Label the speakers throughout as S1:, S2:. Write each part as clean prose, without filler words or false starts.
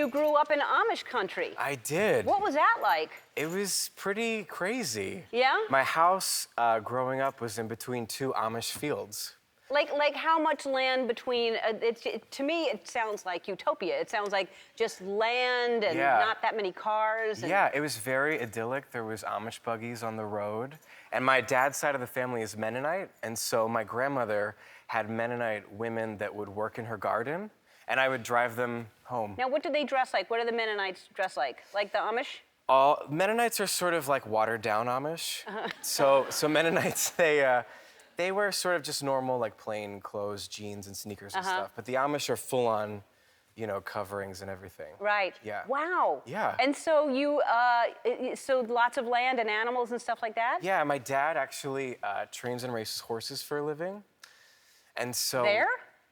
S1: you grew up in Amish country.
S2: I did.
S1: What was that like?
S2: It was pretty crazy.
S1: Yeah?
S2: My house growing up was in between two Amish fields.
S1: Like how much land between, to me, it sounds like utopia. It sounds like just land and not that many cars. And...
S2: Yeah, it was very idyllic. There was Amish buggies on the road. And my dad's side of the family is Mennonite. And so my grandmother had Mennonite women that would work in her garden. And I would drive them home.
S1: Now, what do they dress like? What do the Mennonites dress like? Like the Amish?
S2: Mennonites are sort of like watered down Amish. So Mennonites, they wear sort of just normal, like plain clothes, jeans and sneakers and stuff. But the Amish are full on, coverings and everything.
S1: Right.
S2: Yeah.
S1: Wow.
S2: Yeah.
S1: And so so lots of land and animals and stuff like that?
S2: Yeah, my dad actually trains and races horses for a living. And so...
S1: There?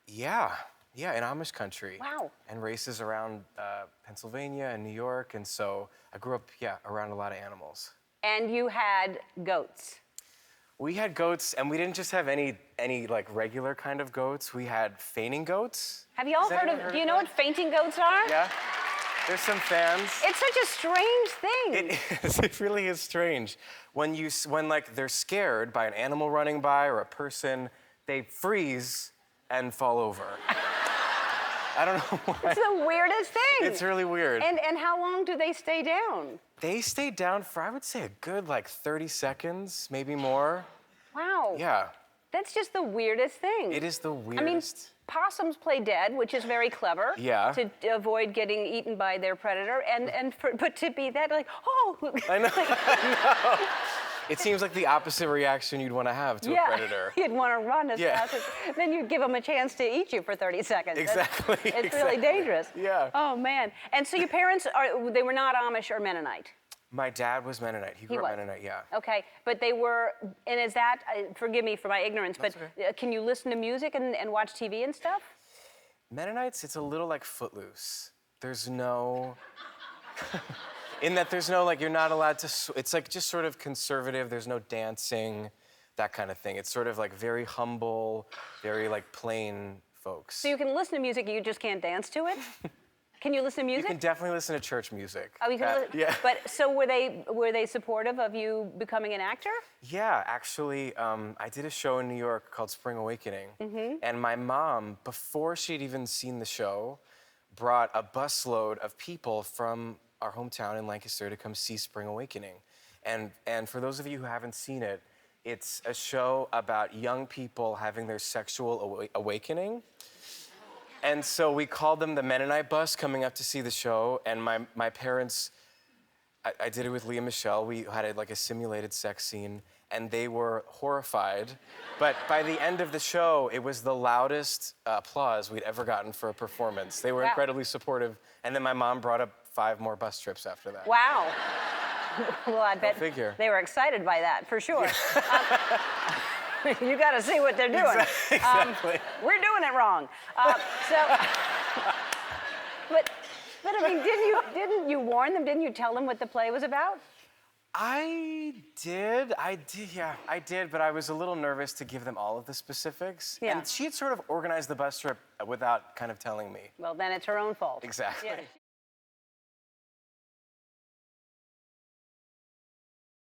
S2: Yeah, in Amish country.
S1: Wow.
S2: And races around Pennsylvania and New York. And so I grew up, around a lot of animals.
S1: And you had goats?
S2: We had goats, and we didn't just have any like regular kind of goats. We had fainting goats.
S1: Have you all heard of, do you know what fainting goats are?
S2: Yeah. There's some fans.
S1: It's such a strange thing.
S2: It is. It really is strange. When like they're scared by an animal running by or a person, they freeze and fall over. I don't know why.
S1: It's the weirdest thing.
S2: It's really weird.
S1: And how long do they stay down?
S2: They stay down for, I would say, a good, 30 seconds, maybe more.
S1: Wow.
S2: Yeah.
S1: That's just the weirdest thing.
S2: It is the weirdest.
S1: I mean, possums play dead, which is very clever.
S2: Yeah.
S1: To avoid getting eaten by their predator, but to be that, like, oh.
S2: I know. I know. It seems like the opposite reaction you'd want to have to a predator.
S1: You'd want to run as fast as, then you'd give them a chance to eat you for 30 seconds.
S2: Exactly.
S1: It's really dangerous.
S2: Yeah.
S1: Oh, man. And so your parents, they were not Amish or Mennonite?
S2: My dad was Mennonite. He grew up Mennonite, yeah.
S1: Okay, but they were, and is that, forgive me for my ignorance, but can you listen to music and watch TV and stuff?
S2: Mennonites, it's a little like Footloose. There's no... In that there's no, you're not allowed to, it's just sort of conservative, there's no dancing, that kind of thing. It's sort of very humble, very plain folks.
S1: So you can listen to music, you just can't dance to it? Can you listen to music?
S2: You can definitely listen to church music.
S1: Oh, you can listen?
S2: Yeah.
S1: But so were they supportive of you becoming an actor?
S2: Yeah, actually, I did a show in New York called Spring Awakening. And my mom, before she'd even seen the show, brought a busload of people from our hometown in Lancaster to come see Spring Awakening. And for those of you who haven't seen it, it's a show about young people having their sexual awakening. And so we called them the Mennonite Bus coming up to see the show. And my parents, I did it with Leah Michelle. We had a simulated sex scene, and they were horrified. But by the end of the show, it was the loudest applause we'd ever gotten for a performance. They were incredibly supportive. And then my mom brought up 5 more bus trips after that.
S1: Wow. Well, I bet they were excited by that, for sure. You got to see what they're doing.
S2: Exactly.
S1: We're doing it wrong. But I mean, didn't you warn them? Didn't you tell them what the play was about?
S2: I did, but I was a little nervous to give them all of the specifics.
S1: Yeah.
S2: And she had sort of organized the bus trip without kind of telling me.
S1: Well, then it's her own fault.
S2: Exactly.
S1: Yeah.